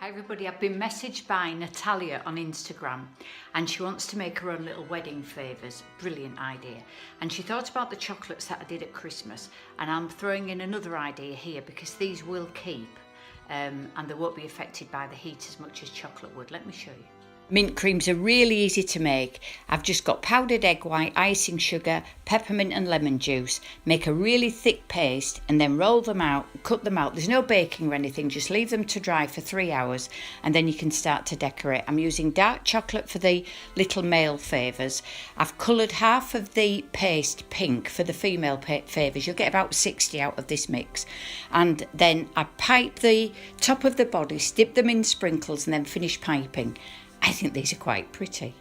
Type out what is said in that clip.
Hi everybody, I've been messaged by Natalia on Instagram and she wants to make her own little wedding favours. Brilliant idea. And she thought about the chocolates that I did at Christmas, and I'm throwing in another idea here because these will keep and they won't be affected by the heat as much as chocolate would. Let me show you. Mint creams are really easy to make. I've just got powdered egg white, icing sugar, peppermint and lemon juice. Make a really thick paste and then roll them out, cut them out. There's no baking or anything, just leave them to dry for 3 hours and then you can start to decorate. I'm using dark chocolate for the little male favours. I've coloured half of the paste pink for the female favours. You'll get about 60 out of this mix. And then I pipe the top of the bodice, dip them in sprinkles and then finish piping. I think these are quite pretty.